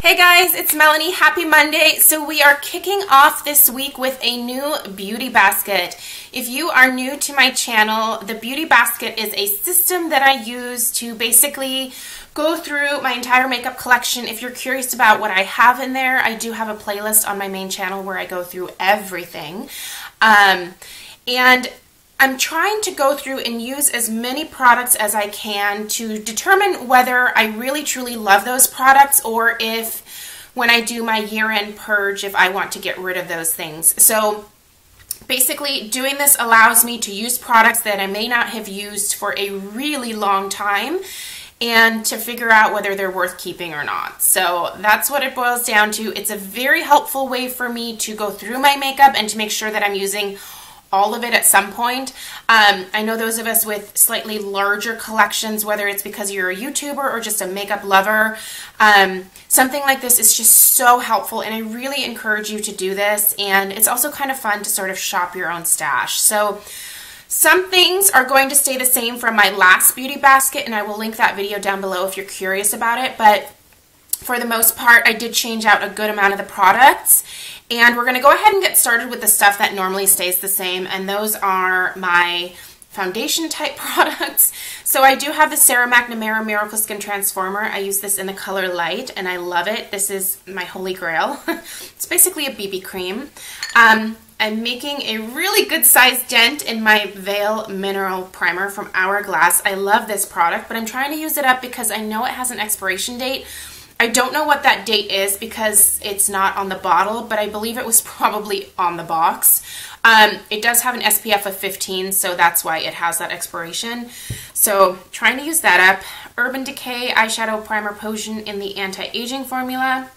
Hey guys, it's Melanie. Happy Monday. So we are kicking off this week with a new beauty basket. If you are new to my channel, the beauty basket is a system that I use to basically go through my entire makeup collection. If you're curious about what I have in there, I do have a playlist on my main channel where I go through everything. And I'm trying to go through and use as many products as I can to determine whether I really truly love those products or if when I do my year-end purge, if I want to get rid of those things. So basically doing this allows me to use products that I may not have used for a really long time and to figure out whether they're worth keeping or not. So that's what it boils down to. It's a very helpful way for me to go through my makeup and to make sure that I'm using all of it at some point. I know those of us with slightly larger collections, whether it's because you're a YouTuber or just a makeup lover, something like this is just so helpful, and I really encourage you to do this. And it's also kind of fun to sort of shop your own stash. So some things are going to stay the same from my last beauty basket, and I will link that video down below if you're curious about it. But for the most part, I did change out a good amount of the products. And we're going to go ahead and get started with the stuff that normally stays the same, and those are my foundation type products. So I do have the Sarah McNamara Miracle Skin Transformer. I use this in the color Light, and I love it. This is my holy grail. It's basically a BB cream. I'm making a really good sized dent in my Veil Mineral Primer from Hourglass. I love this product, but I'm trying to use it up because I know it has an expiration date. I don't know what that date is because it's not on the bottle, but I believe it was probably on the box. It does have an SPF of 15, so that's why it has that expiration. So trying to use that up. Urban Decay Eyeshadow Primer Potion in the Anti-Aging formula.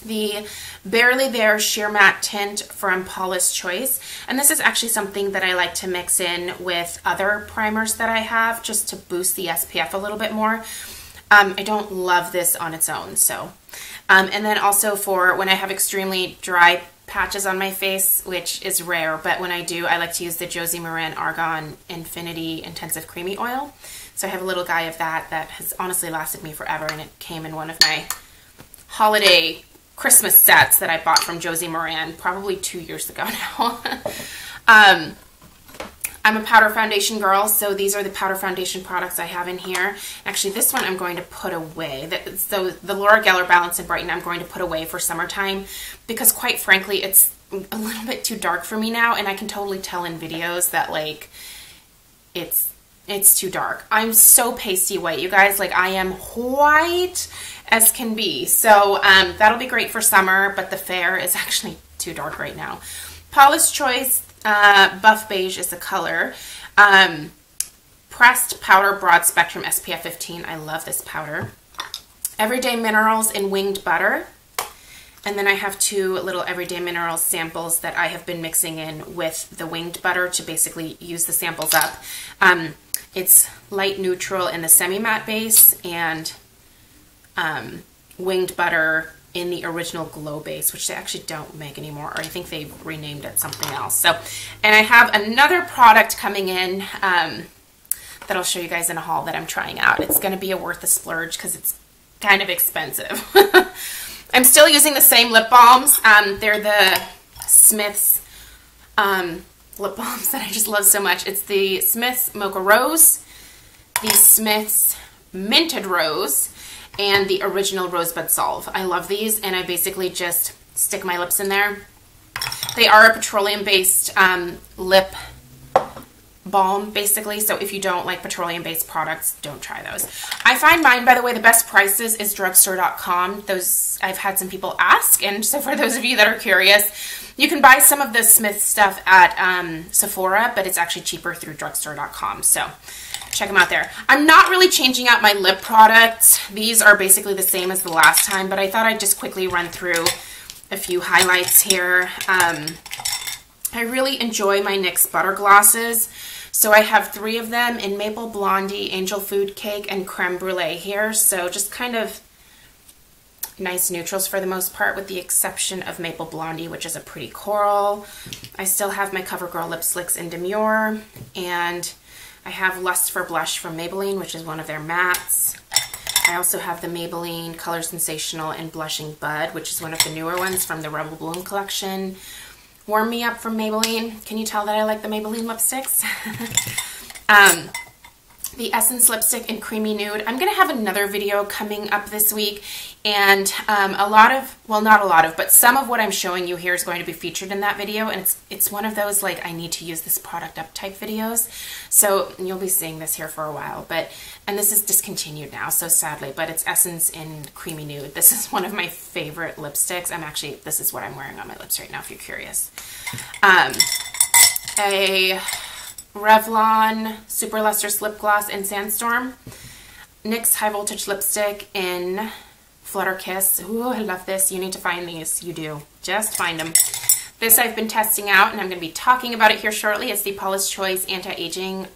The Barely There Sheer Matte Tint from Paula's Choice. And this is actually something that I like to mix in with other primers that I have just to boost the SPF a little bit more. I don't love this on its own, so. And then also for when I have extremely dry patches on my face, which is rare, but when I do, I like to use the Josie Maran Argan Infinity Intensive Creamy Oil. So I have a little guy of that has honestly lasted me forever, and it came in one of my holiday Christmas sets that I bought from Josie Maran probably 2 years ago now. I'm a powder foundation girl, so these are the powder foundation products I have in here. Actually, this one I'm going to put away. So the Laura Geller Balance and Brighten I'm going to put away for summertime because, quite frankly, it's a little bit too dark for me now, and I can totally tell in videos that, like, it's too dark. I'm so pasty white, you guys. Like, I am white as can be. So that'll be great for summer, but the fair is actually too dark right now. Paula's Choice Buff Beige is the color. Pressed Powder Broad Spectrum SPF 15. I love this powder. Everyday Minerals in Winged Butter. And then I have two little Everyday Minerals samples that I have been mixing in with the Winged Butter to basically use the samples up. It's Light Neutral in the Semi-Matte base and Winged Butter in the original Glow base, which they actually don't make anymore, or I think they renamed it something else. So, and I have another product coming in that I'll show you guys in a haul that I'm trying out. It's going to be a worth the splurge because it's kind of expensive. I'm still using the same lip balms. They're the Smith's lip balms that I just love so much. It's the Smith's Mocha Rose, the Smith's Minted Rose, and the original Rosebud Salve. I love these, and I basically just stick my lips in there. They are a petroleum-based lip balm, basically, so if you don't like petroleum-based products, don't try those. I find mine, by the way, the best prices is drugstore.com. Those, I've had some people ask, and so for those of you that are curious, you can buy some of the Smith stuff at Sephora, but it's actually cheaper through drugstore.com, so check them out there. I'm not really changing out my lip products. These are basically the same as the last time, but I thought I'd just quickly run through a few highlights here. I really enjoy my NYX Butter Glosses. So I have 3 of them in Maple Blondie, Angel Food Cake, and Creme Brûlée here. So just kind of nice neutrals for the most part, with the exception of Maple Blondie, which is a pretty coral. I still have my CoverGirl Lip Slicks in Demure, and I have Lust for Blush from Maybelline, which is one of their mattes. I also have the Maybelline Color Sensational and Blushing Bud, which is one of the newer ones from the Rebel Bloom collection. Warm Me Up from Maybelline. Can you tell that I like the Maybelline lipsticks? The Essence lipstick in Creamy Nude. I'm going to have another video coming up this week, and a lot of, well, not a lot of, but some of what I'm showing you here is going to be featured in that video, and it's one of those, like, I need to use this product up type videos, so you'll be seeing this here for a while, and this is discontinued now, so sadly, but it's Essence in Creamy Nude. This is one of my favorite lipsticks. This is what I'm wearing on my lips right now, if you're curious. A Revlon Super Lustrous Lip Gloss in Sandstorm. NYX High Voltage Lipstick in Flutter Kiss. Ooh, I love this. You need to find these. You do. Just find them. This I've been testing out, and I'm going to be talking about it here shortly. It's the Paula's Choice Anti-Aging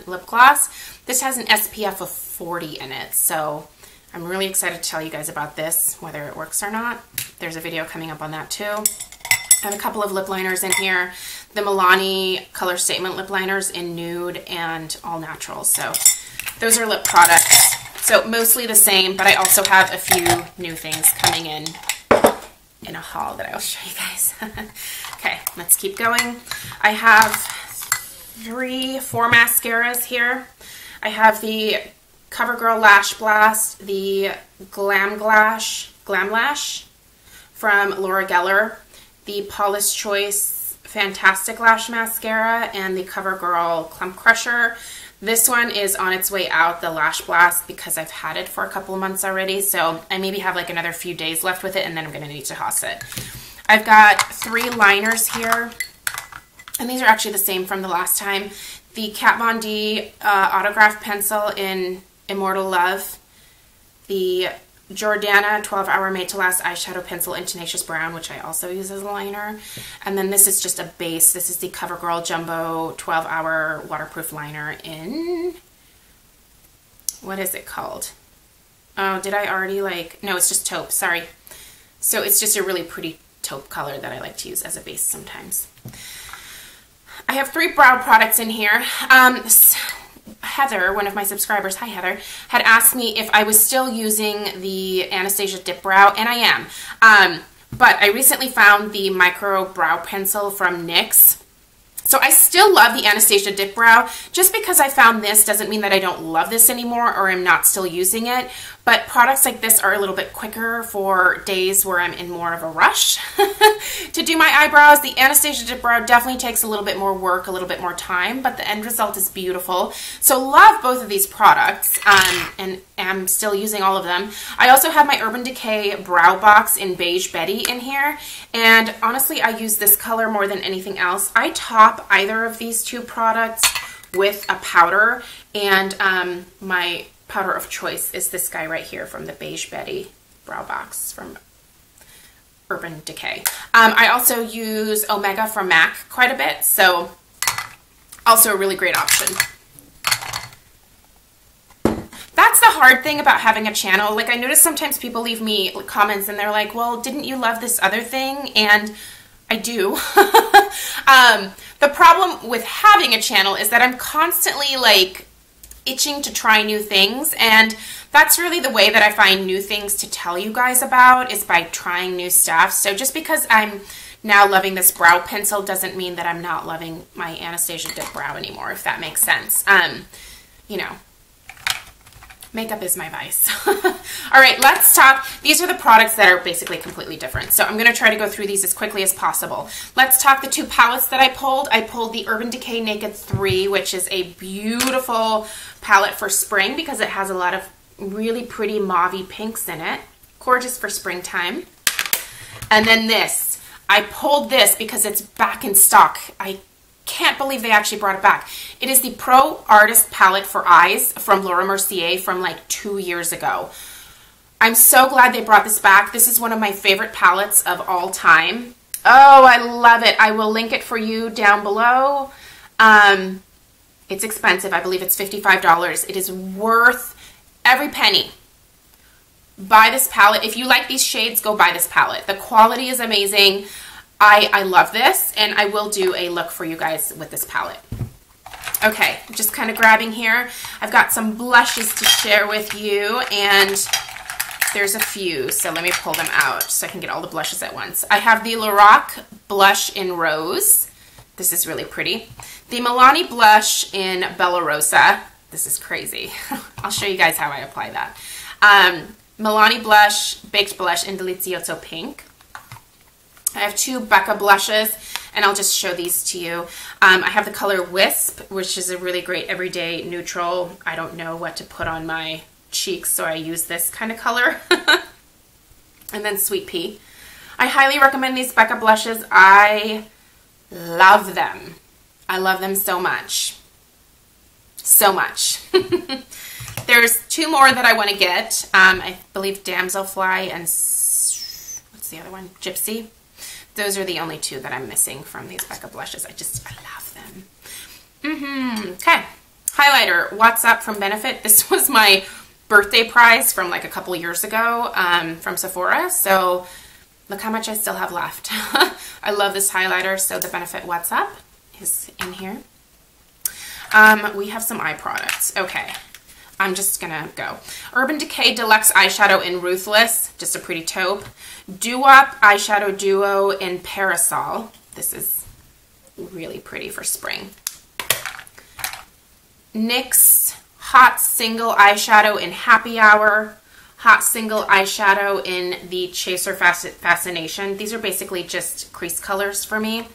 Lip Gloss. This has an SPF of 40 in it, so I'm really excited to tell you guys about this, whether it works or not. There's a video coming up on that too. I have a couple of lip liners in here. The Milani Color Statement lip liners in Nude and All Natural. So those are lip products. So mostly the same, but I also have a few new things coming in a haul that I'll show you guys. Okay, let's keep going. I have 4 mascaras here. I have the CoverGirl Lash Blast, the Glam Lash from Laura Geller, the Paula's Choice Fantastic Lash Mascara, and the CoverGirl Clump Crusher. This one is on its way out, the Lash Blast, because I've had it for a couple of months already, so I maybe have like another few days left with it, and then I'm going to need to toss it. I've got 3 liners here, and these are actually the same from the last time. The Kat Von D Autograph Pencil in Immortal Love, the Jordana 12-Hour Made to Last Eyeshadow Pencil in Tenacious Brown, which I also use as a liner. And then this is just a base. This is the CoverGirl Jumbo 12-Hour Waterproof Liner in... what is it called? Oh, did I already like... no, it's just taupe. Sorry. So it's just a really pretty taupe color that I like to use as a base sometimes. I have 3 brow products in here. Heather, one of my subscribers, hi Heather, had asked me if I was still using the Anastasia Dip Brow, and I am. But I recently found the Micro Brow Pencil from NYX. So I still love the Anastasia Dip Brow. Just because I found this doesn't mean that I don't love this anymore or I'm not still using it. But products like this are a little bit quicker for days where I'm in more of a rush to do my eyebrows. The Anastasia Dip Brow definitely takes a little bit more work, a little bit more time, but the end result is beautiful. So love both of these products, and am still using all of them. I also have my Urban Decay Brow Box in Beige Betty in here, and honestly I use this color more than anything else. I top either of these 2 products with a powder, and my powder of choice is this guy right here from the Beige Betty Brow Box from Urban Decay. I also use Omega from MAC quite a bit, so also a really great option. That's the hard thing about having a channel. Like, I notice sometimes people leave me comments and they're like, well, didn't you love this other thing? And I do. The problem with having a channel is that I'm constantly like itching to try new things, and that's really the way that I find new things to tell you guys about, is by trying new stuff. So just because I'm now loving this brow pencil doesn't mean that I'm not loving my Anastasia Dip Brow anymore, if that makes sense. You know, makeup is my vice. All right, let's talk. These are the products that are basically completely different. So I'm going to try to go through these as quickly as possible. Let's talk the 2 palettes that I pulled. I pulled the Urban Decay Naked 3, which is a beautiful palette for spring because it has a lot of really pretty mauvey pinks in it. Gorgeous for springtime. And then this. I pulled this because it's back in stock. I can't believe they actually brought it back. It is the Pro Artist Palette for Eyes from Laura Mercier from like 2 years ago. I'm so glad they brought this back. This is one of my favorite palettes of all time. Oh, I love it. I will link it for you down below. It's expensive. I believe it's $55. It is worth every penny. Buy this palette. If you like these shades, go buy this palette. The quality is amazing. I love this, and I will do a look for you guys with this palette. Okay, just kind of grabbing here. I've got some blushes to share with you, and there's a few, so let me pull them out so I can get all the blushes at once. I have the Lorac blush in Rose. This is really pretty. The Milani blush in Bella Rosa. This is crazy. I'll show you guys how I apply that. Milani blush, baked blush in Delicioso Pink. I have two Becca blushes, and I'll just show these to you. I have the color Wisp, which is a really great everyday neutral. I don't know what to put on my cheeks, so I use this kind of color. And then Sweet Pea. I highly recommend these Becca blushes. I love them. I love them so much. So much. There's two more that I want to get. I believe Damselfly and what's the other one? Gypsy. Those are the only two that I'm missing from these Becca blushes. I love them. Okay. Highlighter, What's Up from Benefit. This was my birthday prize from like a couple years ago from Sephora. So look how much I still have left. I love this highlighter. So the Benefit What's Up is in here. We have some eye products. Okay. I'm just gonna go. Urban Decay Deluxe Eyeshadow in Ruthless, just a pretty taupe. Doo-Wop Eyeshadow Duo in Parasol. This is really pretty for spring. NYX Hot Single Eyeshadow in Happy Hour. Hot Single Eyeshadow in the Chaser Fascination. These are basically just crease colors for me.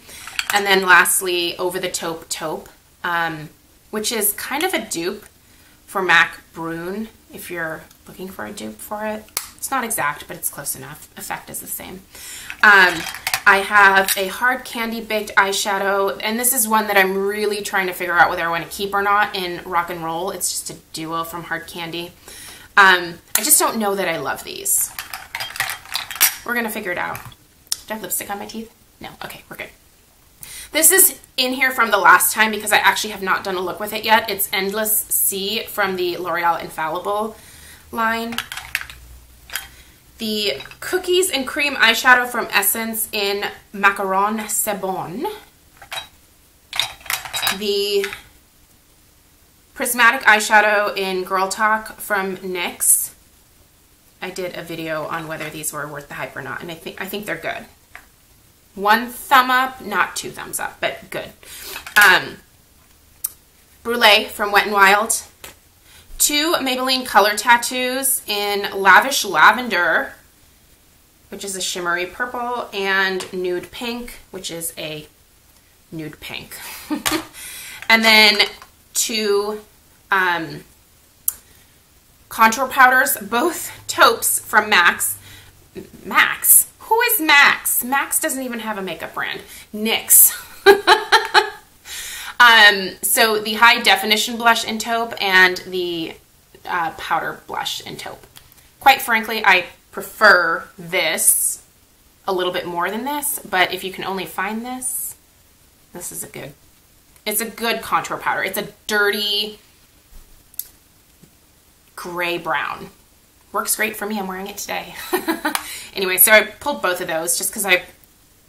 And then lastly, Over the Taupe Taupe, which is kind of a dupe for MAC Brûlée, if you're looking for a dupe for it. It's not exact, but it's close enough. Effect is the same. I have a Hard Candy Baked Eyeshadow, and this is one that I'm really trying to figure out whether I want to keep or not, in Rock and Roll. It's just a duo from Hard Candy. I just don't know that I love these. We're going to figure it out. Do I have lipstick on my teeth? No. Okay, we're good. This is in here from the last time because I actually have not done a look with it yet. It's Endless Sea from the L'Oreal Infallible line. The Cookies and Cream Eyeshadow from Essence in Macaron C'est Bon. The Prismatic Eyeshadow in Girl Talk from NYX. I did a video on whether these were worth the hype or not, and I think they're good. 1 thumb up, not 2 thumbs up, but good. Brûlée from Wet n Wild. 2 Maybelline Color Tattoos in Lavish Lavender, which is a shimmery purple, and Nude Pink, which is a nude pink. And then 2 contour powders, both taupes from Max. Max? Who is Max? Max doesn't even have a makeup brand. NYX. So the High Definition blush in taupe and the powder blush in taupe. Quite frankly, I prefer this a little bit more than this, but if you can only find this, this is it's a good contour powder. It's a dirty gray brown. Works great for me. I'm wearing it today. Anyway, so I pulled both of those just because I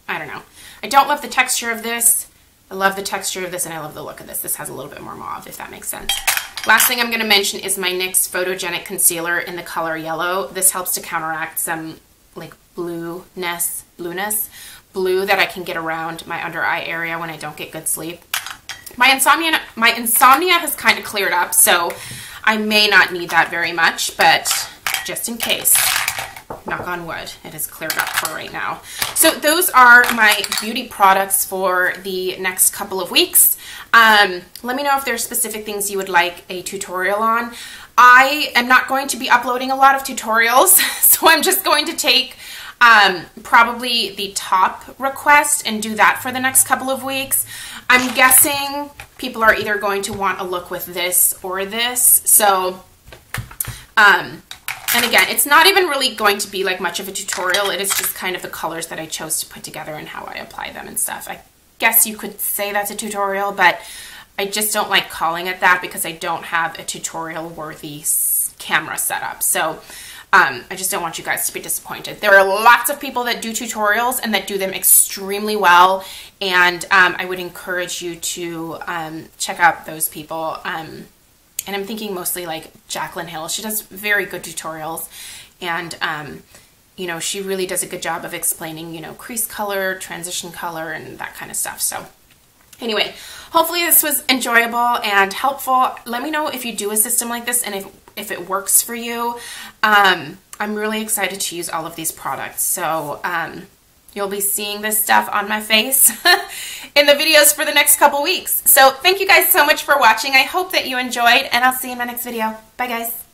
don't know. I don't love the texture of this. I love the texture of this, and I love the look of this. This has a little bit more mauve, if that makes sense. Last thing I'm going to mention is my NYX Photogenic Concealer in the color Yellow. This helps to counteract some like blue that I can get around my under eye area when I don't get good sleep. My insomnia has kind of cleared up, so I may not need that very much, but just in case, knock on wood, it has cleared up for right now. So those are my beauty products for the next couple of weeks. Let me know if there's specific things you would like a tutorial on. I am not going to be uploading a lot of tutorials, so I'm just going to take probably the top request and do that for the next couple of weeks. I'm guessing people are either going to want a look with this or this, so and again, it's not even really going to be like much of a tutorial. It is just kind of the colors that I chose to put together and how I apply them and stuff. I guess you could say that's a tutorial, but I just don't like calling it that because I don't have a tutorial worthy camera setup. So I just don't want you guys to be disappointed. There are lots of people that do tutorials and that do them extremely well, and I would encourage you to check out those people. And I'm thinking mostly like Jaclyn Hill. She does very good tutorials, and you know, she really does a good job of explaining, you know, crease color, transition color, and that kind of stuff. So anyway, hopefully this was enjoyable and helpful. Let me know if you do a system like this and if it works for you. I'm really excited to use all of these products. So you'll be seeing this stuff on my face in the videos for the next couple weeks. So thank you guys so much for watching. I hope that you enjoyed, and I'll see you in my next video. Bye guys.